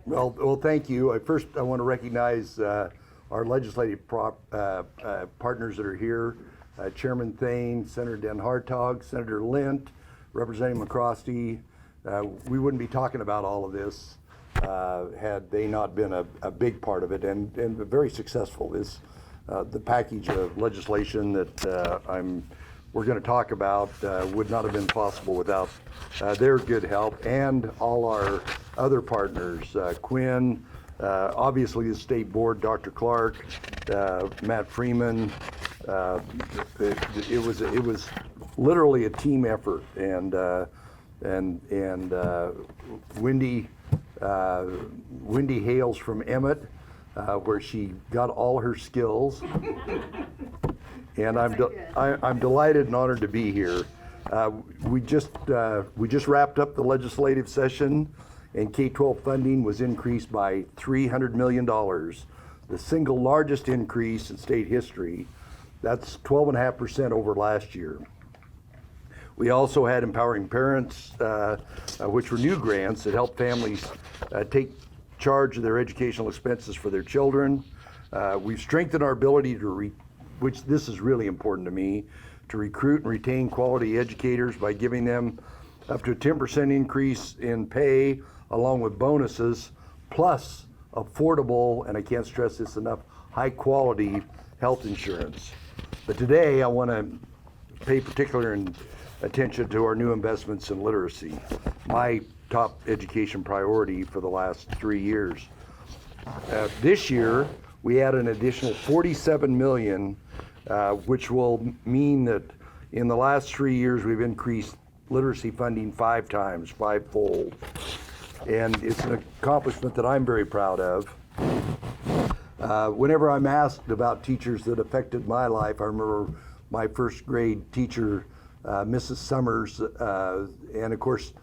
Well, thank you. First, I want to recognize our legislative partners that are here. Chairman Thane, Senator Den Hartog, Senator Lint, Representative McCrosty. We wouldn't be talking about all of this had they not been a big part of it, and very successful. The package of legislation that we're going to talk about would not have been possible without their good help, and all our other partners, Quinn, obviously the state board, Dr. Clark, Matt Freeman. It was literally a team effort, and Wendy hails from Emmett, where she got all her skills. And I'm delighted and honored to be here. We just wrapped up the legislative session, and K-12 funding was increased by $300 million, the single largest increase in state history. That's 12.5% over last year. We also had Empowering Parents, which were new grants that help families take charge of their educational expenses for their children. We've strengthened our ability which this is really important to me, to recruit and retain quality educators by giving them up to a 10% increase in pay along with bonuses, plus affordable, and I can't stress this enough, high quality health insurance. But today I want to pay particular attention to our new investments in literacy, my top education priority for the last 3 years. This year, we add an additional $47 million, which will mean that in the last 3 years, we've increased literacy funding 5 times, fivefold. And it's an accomplishment that I'm very proud of. Whenever I'm asked about teachers that affected my life, I remember my first grade teacher, Mrs. Summers, and of course,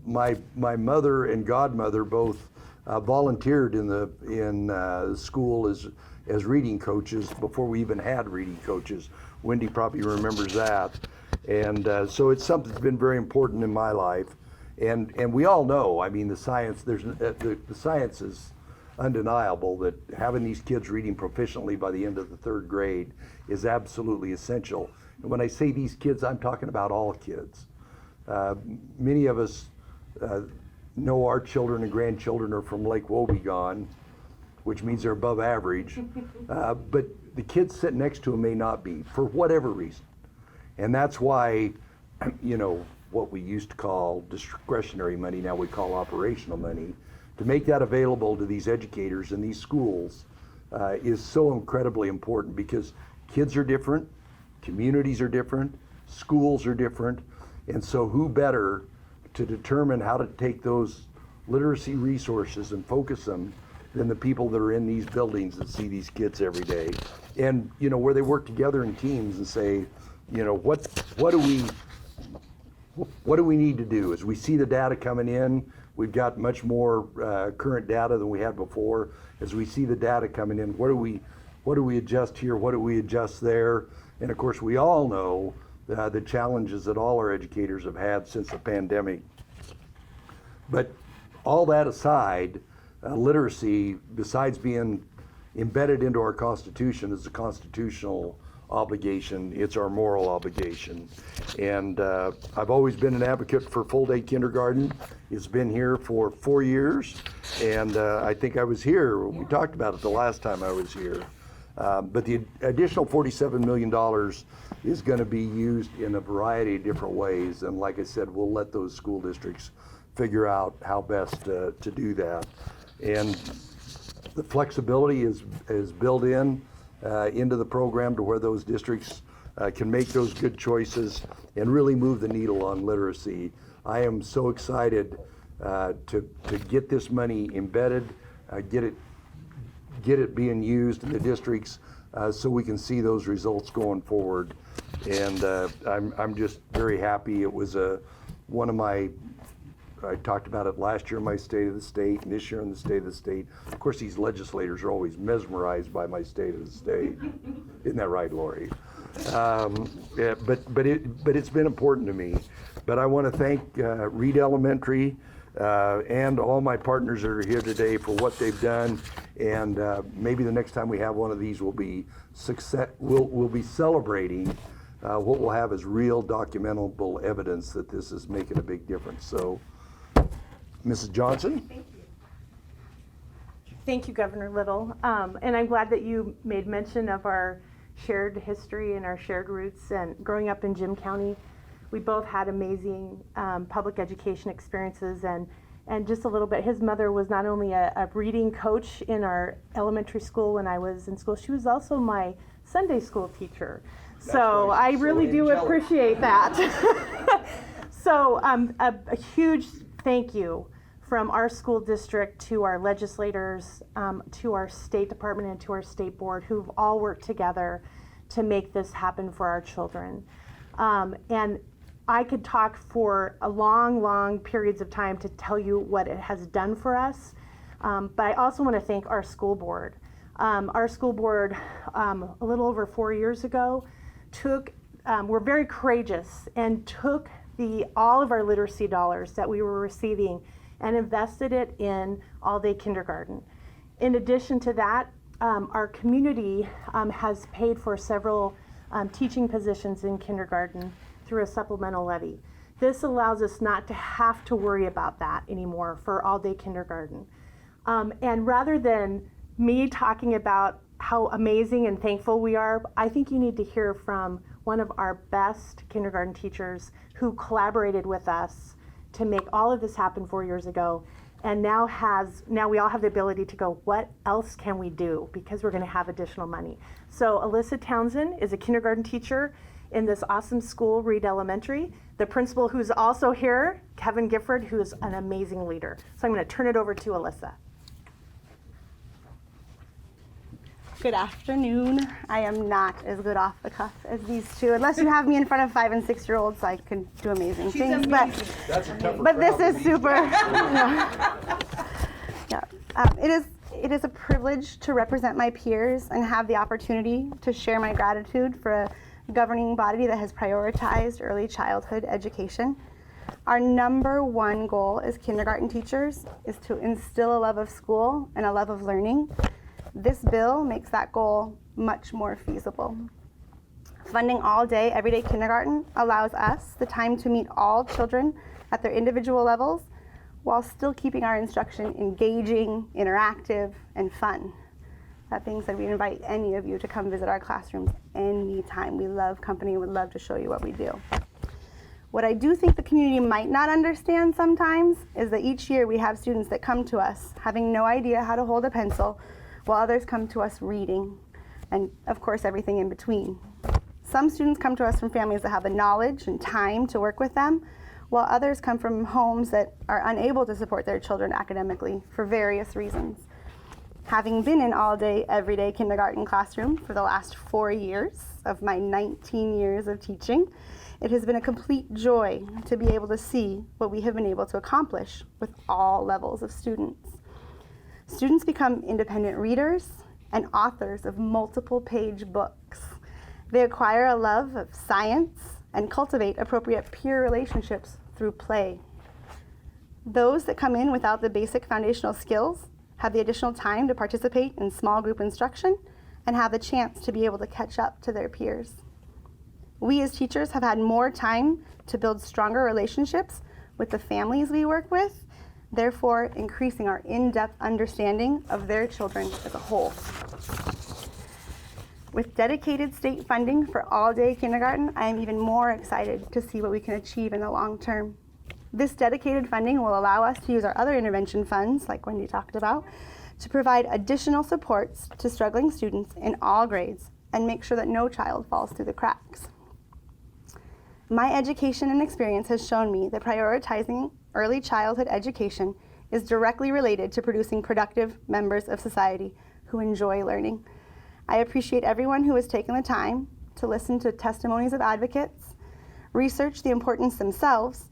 my mother and godmother both volunteered in school as reading coaches before we even had reading coaches. Wendy probably remembers that. And so it's something that's been very important in my life. And we all know, I mean, the science is undeniable that having these kids reading proficiently by the end of the 3rd grade is absolutely essential. And when I say these kids, I'm talking about all kids. Many of us know our children and grandchildren are from Lake Wobegon, which means they're above average. But the kids sitting next to them may not be, for whatever reason. And that's why, what we used to call discretionary money, now we call operational money, to make that available to these educators in these schools is so incredibly important, because kids are different, communities are different, schools are different, and so who better to determine how to take those literacy resources and focus them than the people that are in these buildings that see these kids every day. And where they work together in teams and say, what do we need to do? As we see the data coming in, we've got much more current data than we had before. As we see the data coming in, what do we adjust here? What do we adjust there? And of course, we all know the challenges that all our educators have had since the pandemic. But all that aside, literacy, besides being embedded into our Constitution, is a constitutional obligation. It's our moral obligation. And I've always been an advocate for full-day kindergarten. It's been here for 4 years, and I think I was here, we talked about it the last time I was here. But the additional $47 million is going to be used in a variety of different ways, and like I said, we'll let those school districts figure out how best to do that. And the flexibility is built into the program to where those districts can make those good choices and really move the needle on literacy. I am so excited to get this money embedded, get it being used in the districts so we can see those results going forward. And I'm just very happy. It was one of my, I talked about it last year in my State of the State and this year in the State of the State. Of course, these legislators are always mesmerized by my State of the State. Isn't that right, Lori? But it's been important to me. But I want to thank Reed Elementary, and all my partners that are here today for what they've done. And maybe the next time we have one of these, we'll be celebrating what we'll have is real documentable evidence that this is making a big difference. So, Mrs. Johnson? Thank you. Thank you, Governor Little. And I'm glad that you made mention of our shared history and our shared roots. And growing up in Jim County, we both had amazing public education experiences. And just a little bit, his mother was not only a reading coach in our elementary school when I was in school, she was also my Sunday school teacher. So I really do appreciate that. So a huge thank you from our school district to our legislators, to our state department and to our state board, who've all worked together to make this happen for our children. And I could talk for a long periods of time to tell you what it has done for us. But I also want to thank our school board. Our school board, a little over 4 years ago, were very courageous and took all of our literacy dollars that we were receiving and invested it in all-day kindergarten. In addition to that, our community has paid for several teaching positions in kindergarten through a supplemental levy. This allows us not to have to worry about that anymore for all-day kindergarten. And rather than me talking about how amazing and thankful we are, I think you need to hear from one of our best kindergarten teachers who collaborated with us to make all of this happen 4 years ago, and now we all have the ability to go, what else can we do? Because we're gonna have additional money. So Alyssa Townsend is a kindergarten teacher in this awesome school, Reed Elementary. The principal who's also here, Kevin Gifford, who is an amazing leader. So I'm gonna turn it over to Alyssa. Good afternoon. I am not as good off the cuff as these two, unless you have me in front of 5 and 6 year olds. I can do amazing things, but this is super. It is a privilege to represent my peers and have the opportunity to share my gratitude for a governing body that has prioritized early childhood education. Our #1 goal as kindergarten teachers is to instill a love of school and a love of learning. This bill makes that goal much more feasible. Funding all day, everyday kindergarten allows us the time to meet all children at their individual levels while still keeping our instruction engaging, interactive, and fun. That being said, we invite any of you to come visit our classrooms anytime. We love company and would love to show you what we do. What I do think the community might not understand sometimes is that each year we have students that come to us having no idea how to hold a pencil, while others come to us reading, and of course everything in between. Some students come to us from families that have the knowledge and time to work with them, while others come from homes that are unable to support their children academically for various reasons. Having been in all-day, everyday kindergarten classroom for the last 4 years of my 19 years of teaching, it has been a complete joy to be able to see what we have been able to accomplish with all levels of students. Students become independent readers and authors of multiple-page books. They acquire a love of science and cultivate appropriate peer relationships through play. Those that come in without the basic foundational skills have the additional time to participate in small group instruction and have the chance to be able to catch up to their peers. We as teachers have had more time to build stronger relationships with the families we work with, therefore increasing our in-depth understanding of their children as a whole. With dedicated state funding for all-day kindergarten, I am even more excited to see what we can achieve in the long term. This dedicated funding will allow us to use our other intervention funds, like Wendy talked about, to provide additional supports to struggling students in all grades and make sure that no child falls through the cracks. My education and experience has shown me that prioritizing early childhood education is directly related to producing productive members of society who enjoy learning. I appreciate everyone who has taken the time to listen to testimonies of advocates, research the importance themselves,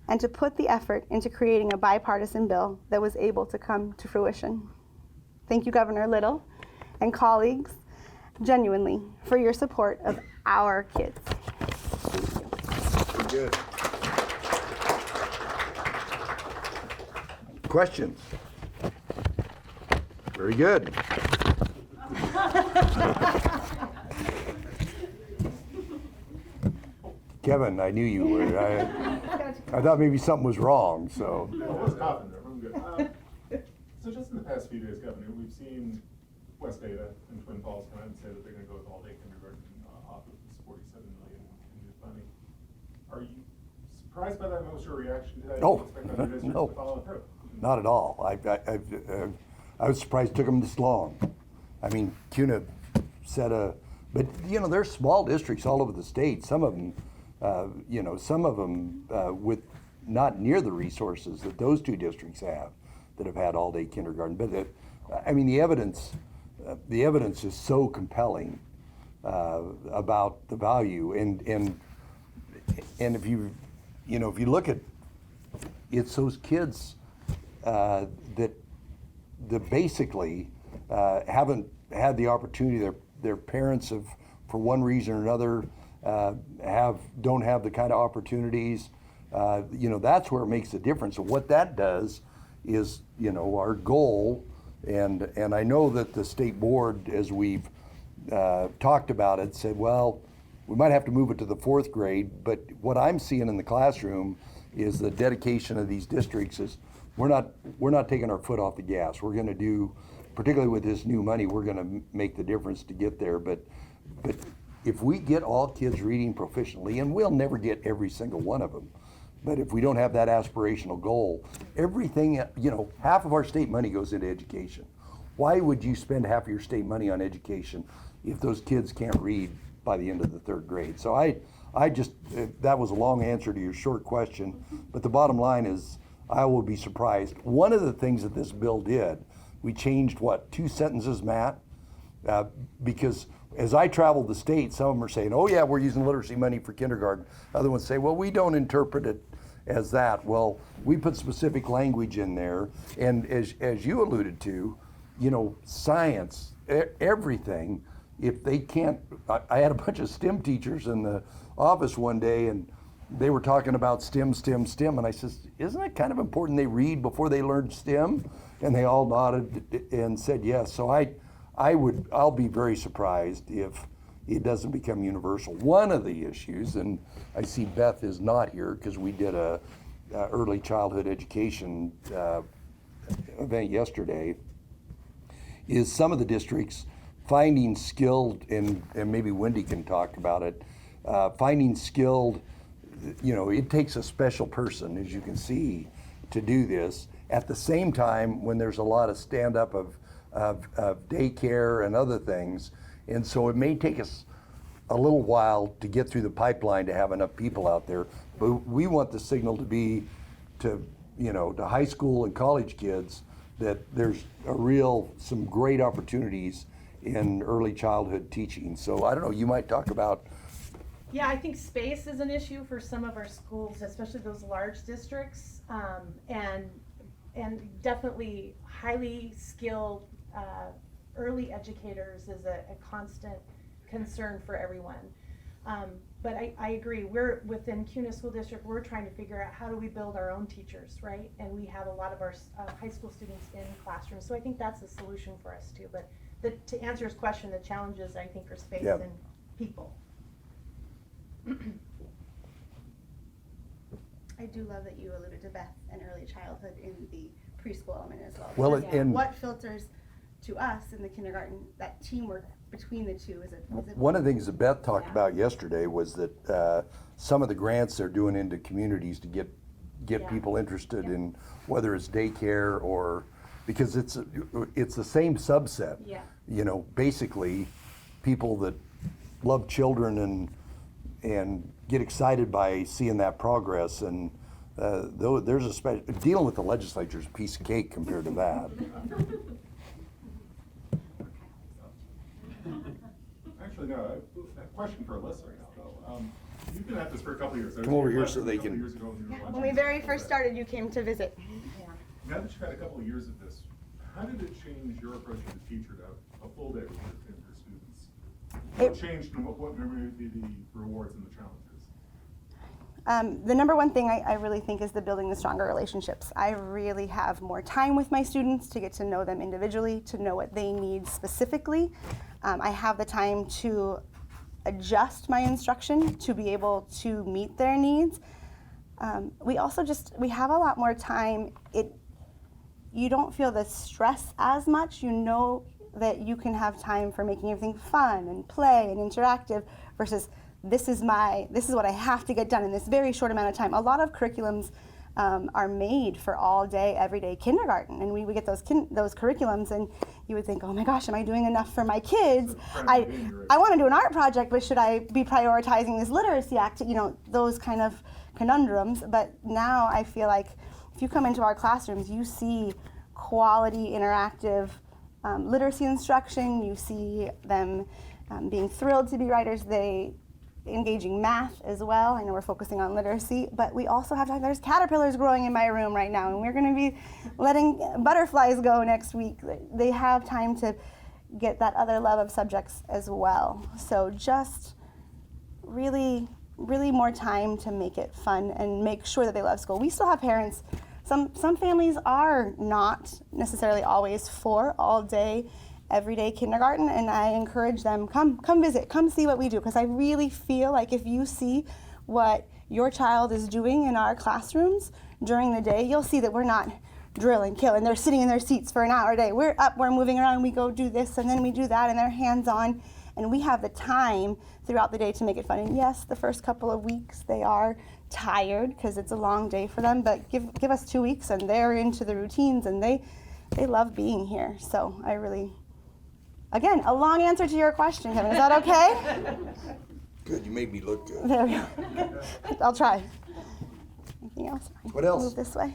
and to put the effort into creating a bipartisan bill that was able to come to fruition. Thank you, Governor Little and colleagues, genuinely, for your support of our kids. Thank you. Good. questions? Very good. Kevin, I knew you would. I thought maybe something was wrong, so. No, I was coughing there. I'm good. So just in the past few days, Governor, we've seen West Ada and Twin Falls come out and say that they're going to go with all-day kindergarten off of this $47 million in new funding. Are you surprised by that? What was your reaction to that? No, Do you expect other districts no. to follow through? Not at all. I was surprised it took them this long. I mean, CUNA set but you know, there's small districts all over the state. Some of them, with not near the resources that those two districts have, that have had all-day kindergarten. But the evidence is so compelling about the value, and if you look at, it's those kids that basically haven't had the opportunity. Their parents have, for one reason or another, don't have the kind of opportunities. That's where it makes a difference. And what that does is, our goal, and I know that the state board, as we've talked about it, said, well, we might have to move it to the 4th grade, but what I'm seeing in the classroom is the dedication of these districts is we're not taking our foot off the gas. We're going to do, particularly with this new money, we're going to make the difference to get there. But if we get all kids reading proficiently, and we'll never get every single one of them, but if we don't have that aspirational goal, everything, half of our state money goes into education. Why would you spend half of your state money on education if those kids can't read by the end of the 3rd grade? So I just, that was a long answer to your short question, but the bottom line is I will be surprised. One of the things that this bill did, we changed 2 sentences, Matt? Because as I traveled the state, some of them are saying, oh yeah, we're using literacy money for kindergarten. Other ones say, well, we don't interpret it as that. Well, we put specific language in there, and as you alluded to, science, everything, if they can't, I had a bunch of STEM teachers in the office one day, and they were talking about STEM, and I says, isn't it kind of important they read before they learn STEM? And they all nodded and said yes. So I'll be very surprised if it doesn't become universal. One of the issues, and I see Beth is not here because we did a early childhood education event yesterday, is some of the districts finding skilled, and maybe Wendy can talk about it, finding skilled, it takes a special person, as you can see, to do this. At the same time, when there's a lot of stand-up of daycare and other things, and so it may take us a little while to get through the pipeline to have enough people out there. But we want the signal to be to high school and college kids that there's some great opportunities in early childhood teaching. So I don't know, you might talk about. Yeah, I think space is an issue for some of our schools, especially those large districts, and definitely highly skilled early educators is a constant concern for everyone. But I agree, we're within CUNA School District, we're trying to figure out how do we build our own teachers, right? And we have a lot of our high school students in classrooms, so I think that's a solution for us too. But to answer his question, the challenges I think are space Yep. and people. I do love that you alluded to Beth and early childhood in the preschool element as well. Well, Because and- what filters to us in the kindergarten, that teamwork between the two is it. One of the things that Beth talked about yesterday was that some of the grants they're doing into communities to get Yeah. people interested in whether it's daycare or, because it's the same subset. Yeah. Basically people that love children and get excited by seeing that progress, and though there's a special, dealing with the legislature is a piece of cake compared to that. Actually, no, a question for Alyssa now, though. You've been at this for a couple of years. Come over here so A they couple can- years ago when you were When we lunching. very first started, you came to visit. Now that you've had a couple of years of this, how did it change your approach as a teacher to a full day with your students? What changed, and what maybe the rewards and the challenges? The number one thing I really think is the building the stronger relationships. I really have more time with my students to get to know them individually, to know what they need specifically. I have the time to adjust my instruction to be able to meet their needs. We also we have a lot more time. You don't feel the stress as much. You know that you can have time for making everything fun and play and interactive versus this is what I have to get done in this very short amount of time. A lot of curriculums are made for all day, everyday kindergarten, and we get those curriculums, and you would think, oh my gosh, am I doing enough for my kids? I want to do an art project, but should I be prioritizing this literacy activity? Those kind of conundrums. But now I feel like if you come into our classrooms, you see quality, interactive literacy instruction. You see them being thrilled to be writers. They engaging math as well. I know we're focusing on literacy, but we also have there's caterpillars growing in my room right now, and we're going to be letting butterflies go next week. They have time to get that other love of subjects as well. So just really, really more time to make it fun and make sure that they love school. We still have parents. Some families are not necessarily always for all day everyday kindergarten, and I encourage them, come visit, come see what we do, because I really feel like if you see what your child is doing in our classrooms during the day, you'll see that we're not drill and kill and they're sitting in their seats for an hour a day. We're up, we're moving around, we go do this and then we do that, and they're hands-on, and we have the time throughout the day to make it fun. And yes, the first couple of weeks they are tired because it's a long day for them, but give us 2 weeks and they're into the routines, and they love being here. So I really, again, a long answer to your question, Kevin. Is that okay? Good, you made me look good. There we go. I'll try. Anything else? What else? Move this way.